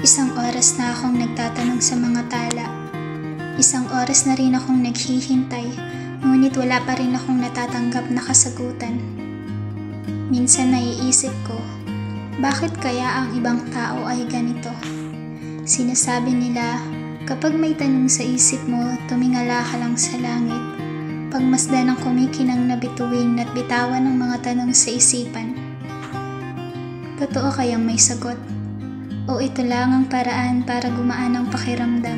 Isang oras na akong nagtatanong sa mga tala. Isang oras na rin akong naghihintay, ngunit wala pa rin akong natatanggap na kasagutan. Minsan naiisip ko, bakit kaya ang ibang tao ay ganito? Sinasabi nila, kapag may tanong sa isip mo, tumingala ka lang sa langit. Pagmasdan ng kumikinang na bituin at bitawan ng mga tanong sa isipan. Totoo kayang may sagot? O ito lang ang paraan para gumaan ang pakiramdam,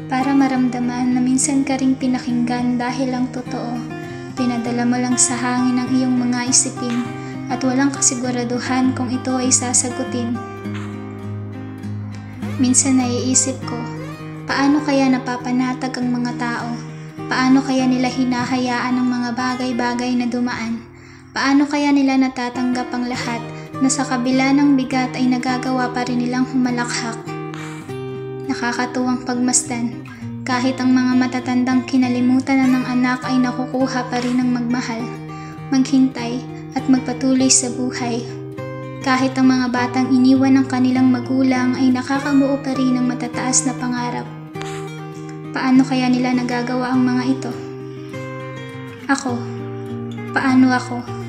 para maramdaman na minsan ka ring pinakinggan dahil lang totoo, pinadala mo lang sa hangin ang iyong mga isipin at walang kasiguraduhan kung ito ay sasagutin. Minsan naiisip ko, paano kaya napapanatag ang mga tao? Paano kaya nila hinahayaan ang mga bagay-bagay na dumaan? Paano kaya nila natatanggap ang lahat na sa kabila ng bigat ay nagagawa pa rin nilang humalakhak? Nakakatuwang pagmasdan, kahit ang mga matatandang kinalimutan na ng anak ay nakukuha pa rin ng magmahal, maghintay at magpatuloy sa buhay. Kahit ang mga batang iniwan ng kanilang magulang ay nakakabuo pa rin ng matataas na pangarap. Paano kaya nila nagagawa ang mga ito? Ako, paano ako?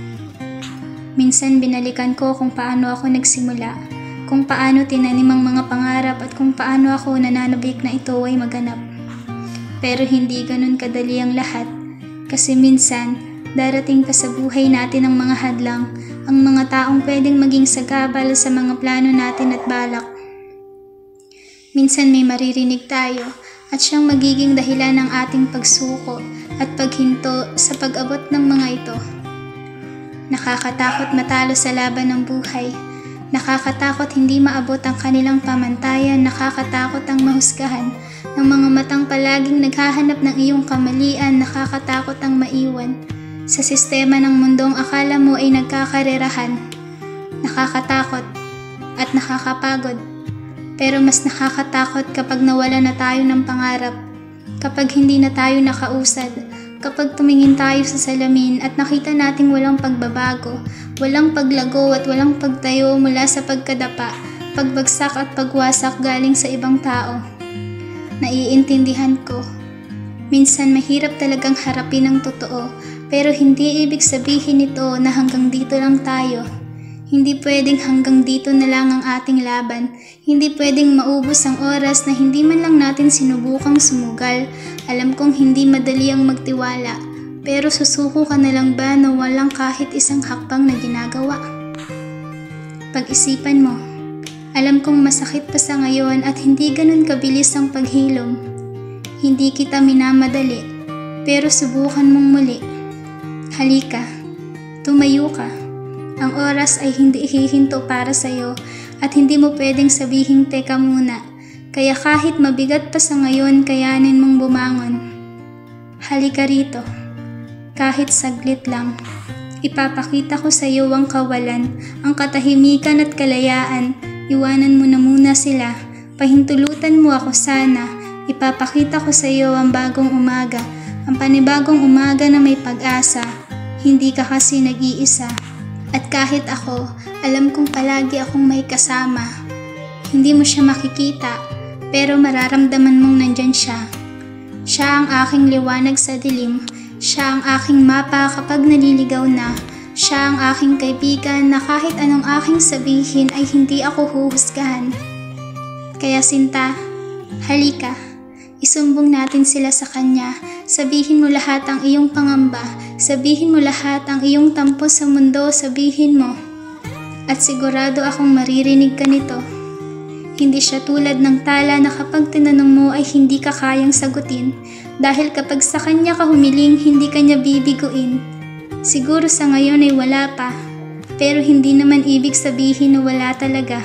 Minsan binalikan ko kung paano ako nagsimula, kung paano tinanim ang mga pangarap at kung paano ako nananabik na ito ay maganap. Pero hindi ganun kadali ang lahat, kasi minsan darating pa sa buhay natin ang mga hadlang, ang mga taong pwedeng maging sagabal sa mga plano natin at balak. Minsan may maririnig tayo at siyang magiging dahilan ng ating pagsuko at paghinto sa pag-abot ng mga ito. Nakakatakot matalo sa laban ng buhay. Nakakatakot hindi maabot ang kanilang pamantayan. Nakakatakot ang mahusgahan ng mga matang palaging naghahanap ng iyong kamalian. Nakakatakot ang maiwan sa sistema ng mundong akala mo ay nagkakarerahan. Nakakatakot at nakakapagod. Pero mas nakakatakot kapag nawala na tayo ng pangarap, kapag hindi na tayo nakausad, kapag tumingin tayo sa salamin at nakita nating walang pagbabago, walang paglago at walang pagtayo mula sa pagkadapa, pagbagsak at pagwasak galing sa ibang tao. Naiintindihan ko. Minsan mahirap talagang harapin ang totoo, pero hindi ibig sabihin nito na hanggang dito lang tayo. Hindi pwedeng hanggang dito na lang ang ating laban. Hindi pwedeng maubos ang oras na hindi man lang natin sinubukang sumugal. Alam kong hindi madali ang magtiwala, pero susuko ka na lang ba na walang kahit isang hakbang na ginagawa? Pag-isipan mo. Alam kong masakit pa sa ngayon at hindi ganun kabilis ang paghilom. Hindi kita minamadali, pero subukan mong muli. Halika, tumayo ka. Ang oras ay hindi hihinto para sa'yo at hindi mo pwedeng sabihing teka muna. Kaya kahit mabigat pa sa ngayon, kayanin mong bumangon. Halika rito. Kahit saglit lang. Ipapakita ko sa iyo ang kawalan, ang katahimikan at kalayaan. Iwanan mo na muna sila. Pahintulutan mo ako sana. Ipapakita ko sa iyo ang bagong umaga, ang panibagong umaga na may pag-asa. Hindi ka kasi nag-iisa. At kahit ako, alam kong palagi akong may kasama. Hindi mo siya makikita, pero mararamdaman mong nandyan siya. Siya ang aking liwanag sa dilim. Siya ang aking mapa kapag naliligaw na. Siya ang aking kaibigan na kahit anong aking sabihin ay hindi ako huhusgahan. Kaya Sinta, halika. Isumbong natin sila sa kanya. Sabihin mo lahat ang iyong pangamba. Sabihin mo lahat ang iyong tampo sa mundo. Sabihin mo. At sigurado akong maririnig ka nito. Hindi siya tulad ng tala na kapag tinanong mo ay hindi ka kayang sagutin. Dahil kapag sa kanya ka humiling, hindi ka niya bibiguin. Siguro sa ngayon ay wala pa. Pero hindi naman ibig sabihin na wala talaga.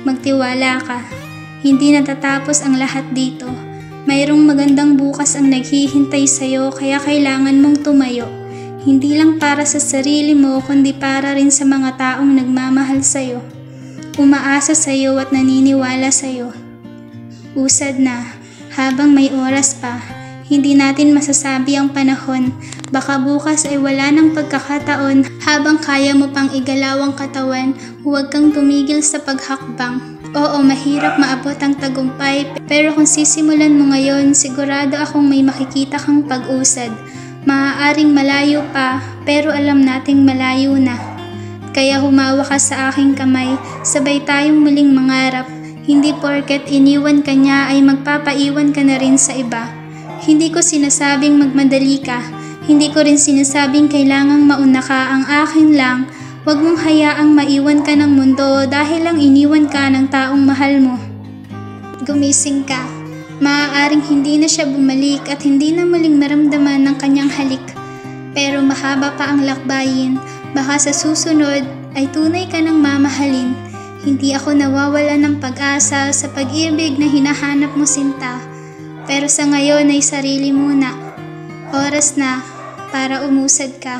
Magtiwala ka. Hindi natatapos ang lahat dito. Mayroong magandang bukas ang naghihintay sa'yo kaya kailangan mong tumayo. Hindi lang para sa sarili mo kundi para rin sa mga taong nagmamahal sa'yo. Umaasa sa'yo at naniniwala sa'yo. Usad na, habang may oras pa, hindi natin masasabi ang panahon. Baka bukas ay wala ng pagkakataon. Habang kaya mo pang igalaw ang katawan, huwag kang tumigil sa paghakbang. Oo, mahirap maabot ang tagumpay, pero kung sisimulan mo ngayon, sigurado akong may makikita kang pag-usad. Maaaring malayo pa, pero alam nating malayo na. Kaya humawa ka sa aking kamay, sabay tayong muling mangarap. Hindi porket iniwan ka niya ay magpapaiwan ka na rin sa iba. Hindi ko sinasabing magmadali ka. Hindi ko rin sinasabing kailangang mauna ka. Ang akin lang, huwag mong hayaang maiwan ka ng mundo dahil lang iniwan ka ng taong mahal mo. Gumising ka. Maaaring hindi na siya bumalik at hindi na muling maramdaman ng kanyang halik. Pero mahaba pa ang lakbayin. Baka sa susunod ay tunay ka ng mamahalin. Hindi ako nawawala ng pag-asa sa pag-ibig na hinahanap mo, Sinta. Pero sa ngayon ay sarili muna. Oras na para umusad ka.